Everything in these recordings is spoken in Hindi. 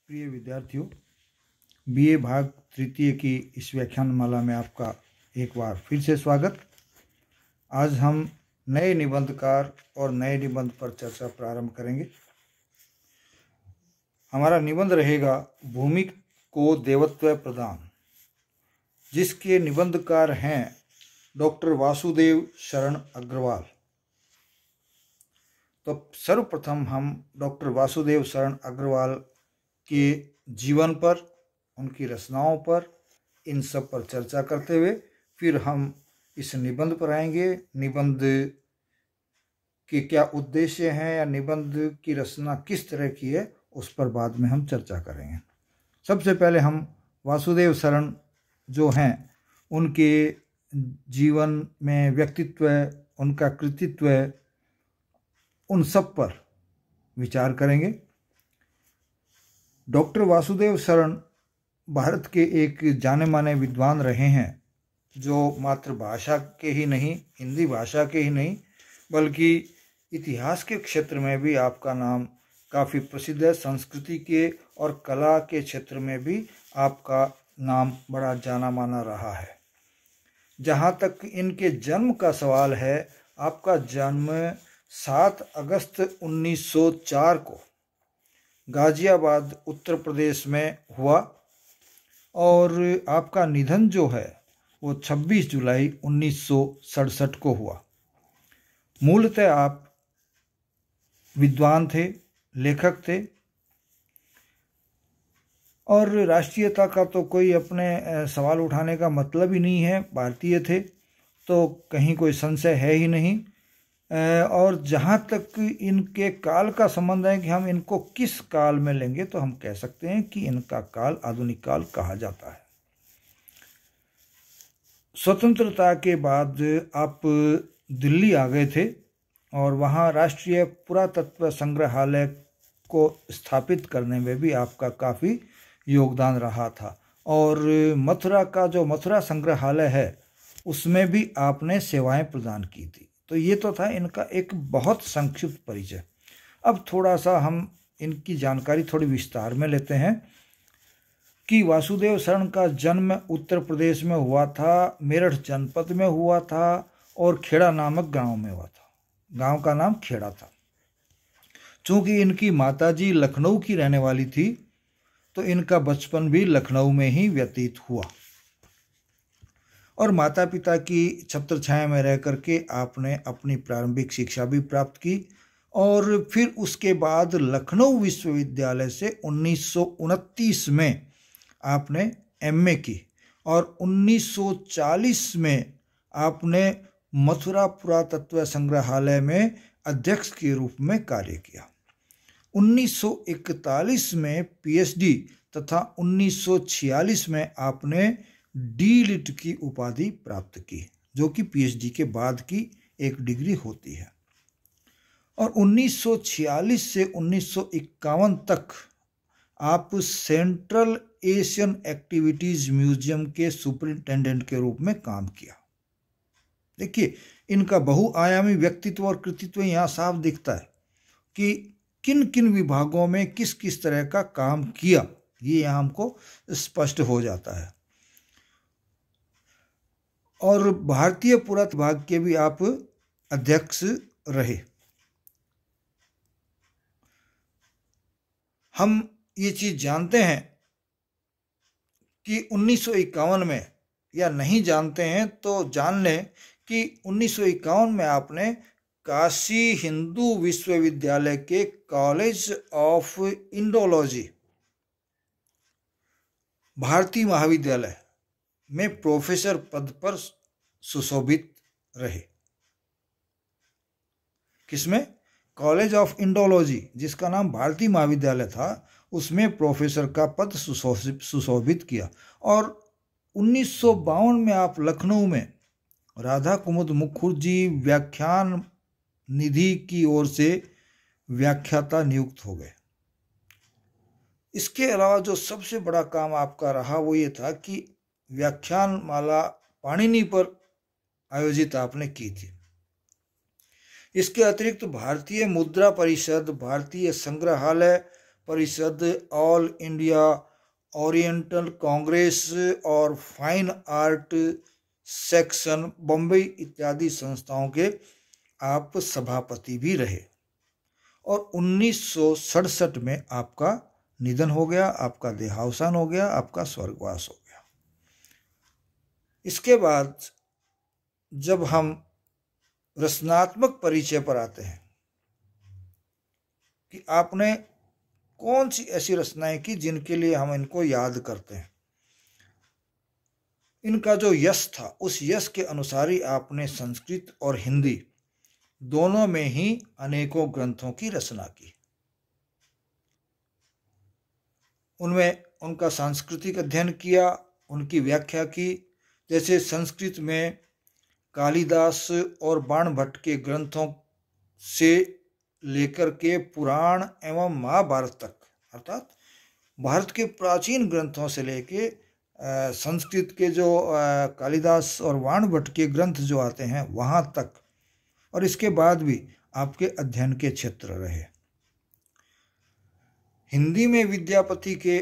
प्रिय विद्यार्थियों, बीए भाग तृतीय की इस व्याख्यान माला में आपका एक बार फिर से स्वागत। आज हम नए निबंधकार और नए निबंध पर चर्चा प्रारंभ करेंगे। हमारा निबंध रहेगा भूमि को देवत्व प्रदान, जिसके निबंधकार हैं डॉक्टर वासुदेव शरण अग्रवाल। तो सर्वप्रथम हम डॉक्टर वासुदेव शरण अग्रवाल के जीवन पर, उनकी रचनाओं पर, इन सब पर चर्चा करते हुए फिर हम इस निबंध पर आएंगे। निबंध के क्या उद्देश्य हैं या निबंध की रचना किस तरह की है, उस पर बाद में हम चर्चा करेंगे। सबसे पहले हम वासुदेव शरण जो हैं उनके जीवन में व्यक्तित्व, उनका कृतित्व, उन सब पर विचार करेंगे। डॉक्टर वासुदेव शरण भारत के एक जाने माने विद्वान रहे हैं, जो मातृभाषा के ही नहीं, हिंदी भाषा के ही नहीं, बल्कि इतिहास के क्षेत्र में भी आपका नाम काफ़ी प्रसिद्ध है। संस्कृति के और कला के क्षेत्र में भी आपका नाम बड़ा जाना माना रहा है। जहाँ तक इनके जन्म का सवाल है, आपका जन्म 7 अगस्त 1904 को गाजियाबाद उत्तर प्रदेश में हुआ और आपका निधन जो है वो 26 जुलाई 1967 को हुआ। मूलतः आप विद्वान थे, लेखक थे और राष्ट्रीयता का तो कोई अपने सवाल उठाने का मतलब ही नहीं है। भारतीय थे तो कहीं कोई संशय है ही नहीं। और जहाँ तक इनके काल का संबंध है कि हम इनको किस काल में लेंगे, तो हम कह सकते हैं कि इनका काल आधुनिक काल कहा जाता है। स्वतंत्रता के बाद आप दिल्ली आ गए थे और वहाँ राष्ट्रीय पुरातत्व संग्रहालय को स्थापित करने में भी आपका काफ़ी योगदान रहा था। और मथुरा का जो मथुरा संग्रहालय है उसमें भी आपने सेवाएं प्रदान की थी। तो ये तो था इनका एक बहुत संक्षिप्त परिचय। अब थोड़ा सा हम इनकी जानकारी थोड़ी विस्तार में लेते हैं कि वासुदेव शरण का जन्म उत्तर प्रदेश में हुआ था, मेरठ जनपद में हुआ था और खेड़ा नामक गांव में हुआ था। गांव का नाम खेड़ा था। चूंकि इनकी माताजी लखनऊ की रहने वाली थी तो इनका बचपन भी लखनऊ में ही व्यतीत हुआ और माता पिता की छत्र छाया में रह करके आपने अपनी प्रारंभिक शिक्षा भी प्राप्त की और फिर उसके बाद लखनऊ विश्वविद्यालय से 1929 में आपने एमए की और 1940 में आपने मथुरा पुरातत्व संग्रहालय में अध्यक्ष के रूप में कार्य किया। 1941 में पीएचडी तथा 1946 में आपने डी.लिट की उपाधि प्राप्त की, जो कि पीएचडी के बाद की एक डिग्री होती है। और 1946 से 1951 तक आप सेंट्रल एशियन एक्टिविटीज म्यूजियम के सुपरिंटेंडेंट के रूप में काम किया। देखिए, इनका बहुआयामी व्यक्तित्व और कृतित्व यहाँ साफ दिखता है कि किन किन विभागों में किस किस तरह का काम किया, ये यहाँ हमको स्पष्ट हो जाता है। और भारतीय पुरातत्व विभाग के भी आप अध्यक्ष रहे। हम ये चीज जानते हैं कि 1951 में, या नहीं जानते हैं तो जान लें कि 1951 में आपने काशी हिंदू विश्वविद्यालय के कॉलेज ऑफ इंडोलॉजी, भारतीय महाविद्यालय में प्रोफेसर पद पर सुशोभित रहे। किसमें? कॉलेज ऑफ इंडोलॉजी, जिसका नाम भारतीय महाविद्यालय था, उसमें प्रोफेसर का पद सुशोभित किया। और 1952 में आप लखनऊ में राधा कुमुद मुखर्जी व्याख्यान निधि की ओर से व्याख्याता नियुक्त हो गए। इसके अलावा जो सबसे बड़ा काम आपका रहा वो ये था कि व्याख्यान माला पाणिनि पर आयोजित आपने की थी। इसके अतिरिक्त भारतीय मुद्रा परिषद, भारतीय संग्रहालय परिषद, ऑल इंडिया ओरिएंटल कांग्रेस और फाइन आर्ट सेक्शन बम्बई इत्यादि संस्थाओं के आप सभापति भी रहे। और 1967 में आपका निधन हो गया, आपका देहावसान हो गया, आपका स्वर्गवास हो गया। इसके बाद जब हम रचनात्मक परिचय पर आते हैं कि आपने कौन सी ऐसी रचनाएं की जिनके लिए हम इनको याद करते हैं, इनका जो यश था उस यश के अनुसार ही आपने संस्कृत और हिंदी दोनों में ही अनेकों ग्रंथों की रचना की। उनमें उनका सांस्कृतिक अध्ययन किया, उनकी व्याख्या की। जैसे संस्कृत में कालिदास और बाणभट्ट के ग्रंथों से लेकर के पुराण एवं महाभारत तक, अर्थात भारत के प्राचीन ग्रंथों से लेके संस्कृत के जो कालिदास और बाणभट्ट के ग्रंथ जो आते हैं वहाँ तक, और इसके बाद भी आपके अध्ययन के क्षेत्र रहे। हिंदी में विद्यापति के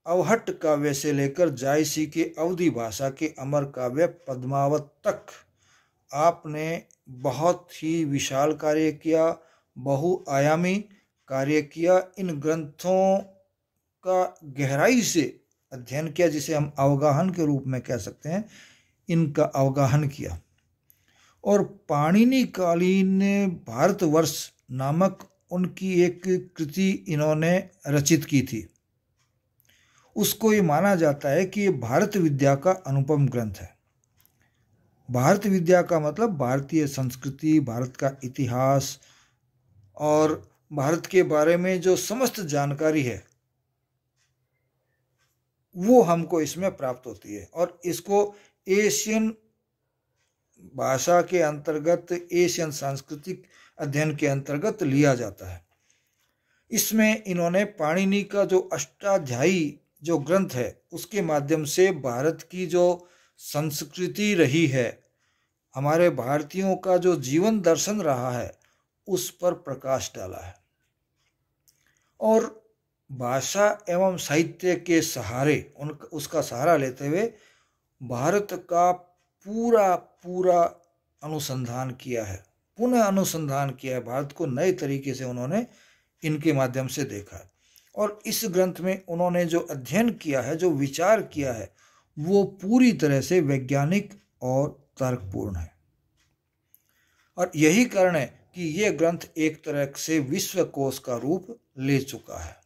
अवहट्ट काव्य से लेकर जायसी के अवधी भाषा के अमर काव्य पद्मावत तक आपने बहुत ही विशाल कार्य किया, बहुआयामी कार्य किया। इन ग्रंथों का गहराई से अध्ययन किया, जिसे हम अवगाहन के रूप में कह सकते हैं, इनका अवगाहन किया। और पाणिनि कालीन भारतवर्ष नामक उनकी एक कृति इन्होंने रचित की थी। उसको ये माना जाता है कि ये भारत विद्या का अनुपम ग्रंथ है। भारत विद्या का मतलब भारतीय संस्कृति, भारत का इतिहास और भारत के बारे में जो समस्त जानकारी है वो हमको इसमें प्राप्त होती है। और इसको एशियन भाषा के अंतर्गत, एशियन सांस्कृतिक अध्ययन के अंतर्गत लिया जाता है। इसमें इन्होंने पाणिनि का जो अष्टाध्यायी जो ग्रंथ है उसके माध्यम से भारत की जो संस्कृति रही है, हमारे भारतीयों का जो जीवन दर्शन रहा है, उस पर प्रकाश डाला है। और भाषा एवं साहित्य के सहारे उसका सहारा लेते हुए भारत का पूरा अनुसंधान किया है, पुनः अनुसंधान किया है। भारत को नए तरीके से उन्होंने इनके माध्यम से देखा है। और इस ग्रंथ में उन्होंने जो अध्ययन किया है, जो विचार किया है, वो पूरी तरह से वैज्ञानिक और तर्कपूर्ण है। और यही कारण है कि ये ग्रंथ एक तरह से विश्वकोश का रूप ले चुका है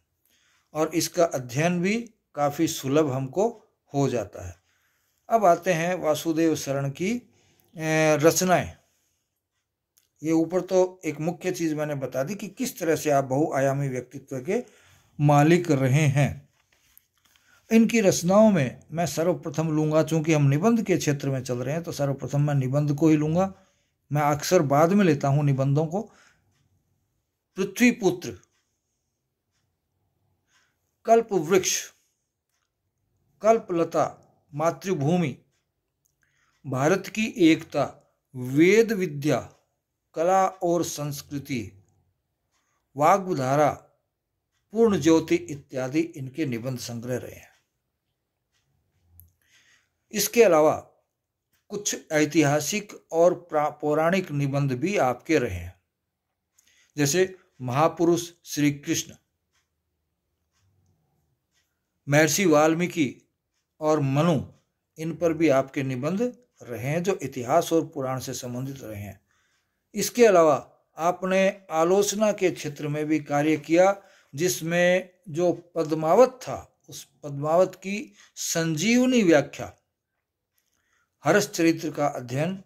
और इसका अध्ययन भी काफ़ी सुलभ हमको हो जाता है। अब आते हैं वासुदेव शरण की रचनाएं। ये ऊपर तो एक मुख्य चीज़ मैंने बता दी कि किस तरह से आप बहुआयामी व्यक्तित्व के मालिक रहे हैं। इनकी रचनाओं में मैं सर्वप्रथम लूँगा, चूँकि हम निबंध के क्षेत्र में चल रहे हैं तो सर्वप्रथम मैं निबंध को ही लूँगा। मैं अक्सर बाद में लेता हूँ निबंधों को। पृथ्वीपुत्र, कल्पवृक्ष, कल्पलता, मातृभूमि, भारत की एकता, वेद विद्या, कला और संस्कृति, वाग्धारा, पूर्ण ज्योति इत्यादि इनके निबंध संग्रह रहे हैं। इसके अलावा कुछ ऐतिहासिक और पौराणिक निबंध भी आपके रहे हैं, जैसे महापुरुष श्री कृष्ण, महर्षि वाल्मीकि और मनु, इन पर भी आपके निबंध रहे हैं जो इतिहास और पुराण से संबंधित रहे हैं। इसके अलावा आपने आलोचना के क्षेत्र में भी कार्य किया, जिसमें जो पद्मावत था उस पद्मावत की संजीवनी व्याख्या, हर्षचरित्र का अध्ययन,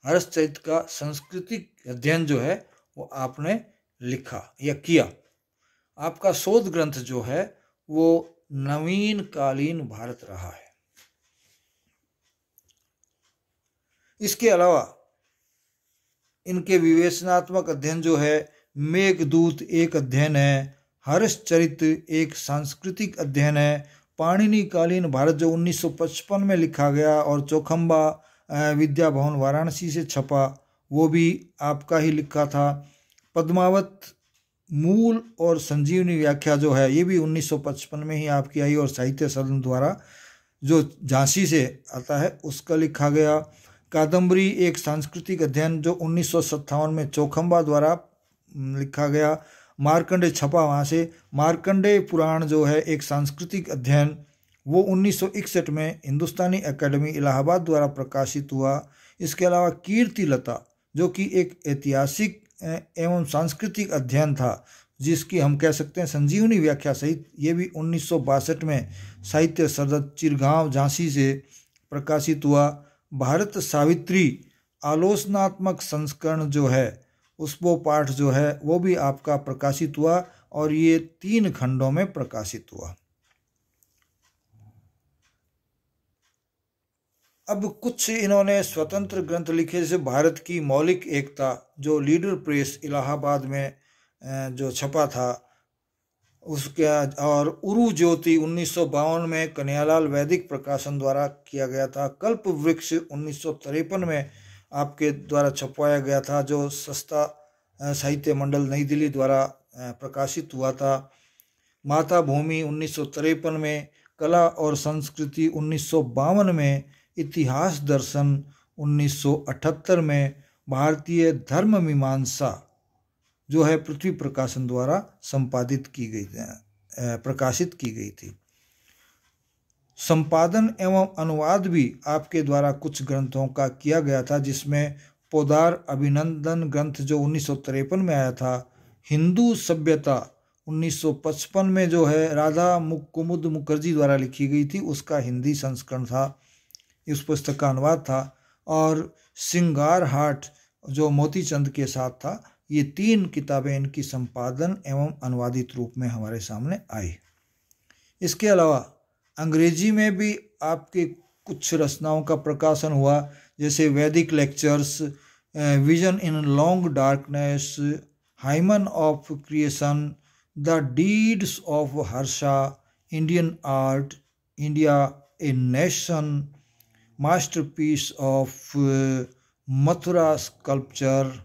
हर्षचरित्र का सांस्कृतिक अध्ययन जो है वो आपने लिखा या किया। आपका शोध ग्रंथ जो है वो नवीन कालीन भारत रहा है। इसके अलावा इनके विवेचनात्मक अध्ययन जो है, मेघदूत एक अध्ययन है, हर्षचरित्र एक सांस्कृतिक अध्ययन है, पाणिनि कालीन भारत जो 1955 में लिखा गया और चौखंबा विद्या भवन वाराणसी से छपा, वो भी आपका ही लिखा था। पद्मावत मूल और संजीवनी व्याख्या जो है ये भी 1955 में ही आपकी आई और साहित्य सदन द्वारा जो झांसी से आता है उसका लिखा गया। कादम्बरी एक सांस्कृतिक अध्ययन जो 1957 में चौखंबा द्वारा लिखा गया। मार्कंडेय छपा वहाँ से। मार्कंडेय पुराण जो है एक सांस्कृतिक अध्ययन वो 1961 में हिंदुस्तानी एकेडमी इलाहाबाद द्वारा प्रकाशित हुआ। इसके अलावा कीर्ति लता जो कि एक ऐतिहासिक एवं सांस्कृतिक अध्ययन था जिसकी हम कह सकते हैं संजीवनी व्याख्या सहित, ये भी 1962 में साहित्य सदन चिरगांव झांसी से प्रकाशित हुआ। भारत सावित्री आलोचनात्मक संस्करण जो है उस वो पाठ जो है वो भी आपका प्रकाशित हुआ और ये 3 खंडों में प्रकाशित हुआ। अब कुछ इन्होंने स्वतंत्र ग्रंथ लिखे जैसे भारत की मौलिक एकता जो लीडर प्रेस इलाहाबाद में जो छपा था उसके, और उरु ज्योति 1952 में कन्हैयालाल वैदिक प्रकाशन द्वारा किया गया था। कल्प वृक्ष 1953 में आपके द्वारा छपवाया गया था जो सस्ता साहित्य मंडल नई दिल्ली द्वारा प्रकाशित हुआ था। माता भूमि 1953 में, कला और संस्कृति 1952 में, इतिहास दर्शन 1978 में, भारतीय धर्म मीमांसा जो है पृथ्वी प्रकाशन द्वारा संपादित की गई प्रकाशित की गई थी। संपादन एवं अनुवाद भी आपके द्वारा कुछ ग्रंथों का किया गया था जिसमें पोदार अभिनंदन ग्रंथ जो 1953 में आया था। हिंदू सभ्यता 1955 में जो है राधा कुमुद मुखर्जी द्वारा लिखी गई थी उसका हिंदी संस्करण था, इस पुस्तक का अनुवाद था। और सिंगार हाट जो मोतीचंद के साथ था। ये 3 किताबें इनकी संपादन एवं अनुवादित रूप में हमारे सामने आई। इसके अलावा अंग्रेजी में भी आपके कुछ रचनाओं का प्रकाशन हुआ जैसे Vedic lectures, vision in long darkness, hymn of creation, the deeds of Harsha, Indian art, India a nation, masterpiece of Mathura sculpture,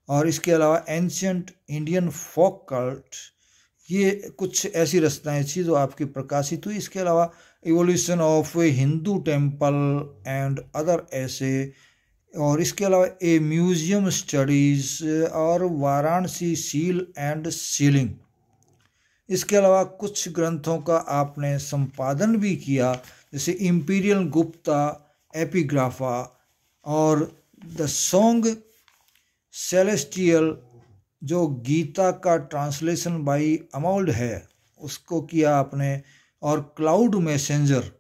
और इसके अलावा एंशियंट इंडियन फोक कल्ट, ये कुछ ऐसी रचनाएं थी जो आपकी प्रकाशित हुई। इसके अलावा evolution of Hindu temple and other ऐसे, और इसके अलावा ए म्यूजियम स्टडीज और वाराणसी सील एंड सीलिंग। इसके अलावा कुछ ग्रंथों का आपने संपादन भी किया जैसे इंपीरियल गुप्ता एपिग्राफा और द सॉन्ग सेलेस्टियल जो गीता का ट्रांसलेशन बाई अमाउल्ड है उसको किया आपने, और क्लाउड मैसेंजर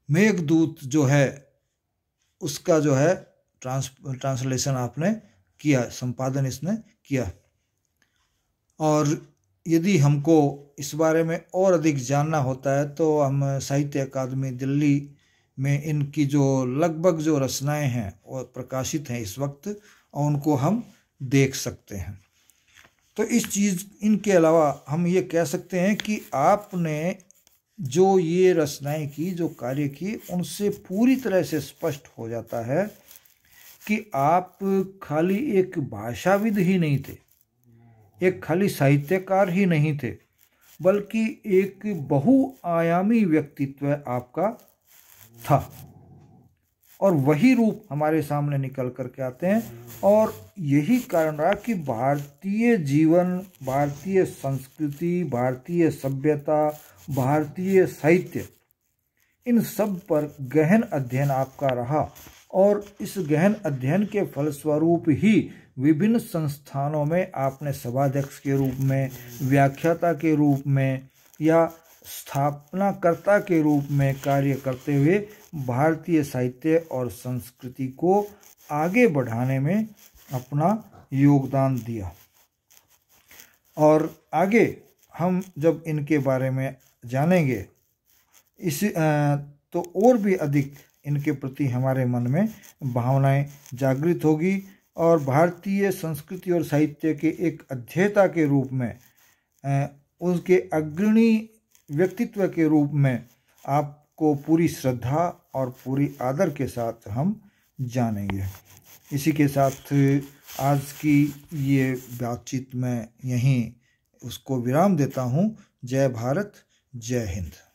मेघदूत जो है उसका जो है ट्रांसलेशन आपने किया, संपादन इसने किया। और यदि हमको इस बारे में और अधिक जानना होता है तो हम साहित्य अकादमी दिल्ली में इनकी जो लगभग जो रचनाएं हैं वो प्रकाशित हैं इस वक्त और उनको हम देख सकते हैं। तो इस चीज़ इनके अलावा हम ये कह सकते हैं कि आपने जो ये रचनाएं की, जो कार्य की, उनसे पूरी तरह से स्पष्ट हो जाता है कि आप खाली एक भाषाविद ही नहीं थे, एक खाली साहित्यकार ही नहीं थे, बल्कि एक बहुआयामी व्यक्तित्व आपका था। और वही रूप हमारे सामने निकल करके आते हैं। और यही कारण रहा कि भारतीय जीवन, भारतीय संस्कृति, भारतीय सभ्यता, भारतीय साहित्य, इन सब पर गहन अध्ययन आपका रहा। और इस गहन अध्ययन के फलस्वरूप ही विभिन्न संस्थानों में आपने सभाध्यक्ष के रूप में, व्याख्याता के रूप में या स्थापनाकर्ता के रूप में कार्य करते हुए भारतीय साहित्य और संस्कृति को आगे बढ़ाने में अपना योगदान दिया। और आगे हम जब इनके बारे में जानेंगे तो और भी अधिक इनके प्रति हमारे मन में भावनाएं जागृत होगी और भारतीय संस्कृति और साहित्य के एक अध्येता के रूप में, उसके अग्रणी व्यक्तित्व के रूप में आपको पूरी श्रद्धा और पूरी आदर के साथ हम जानेंगे। इसी के साथ आज की ये बातचीत मैं यहीं उसको विराम देता हूँ। जय भारत, जय हिंद।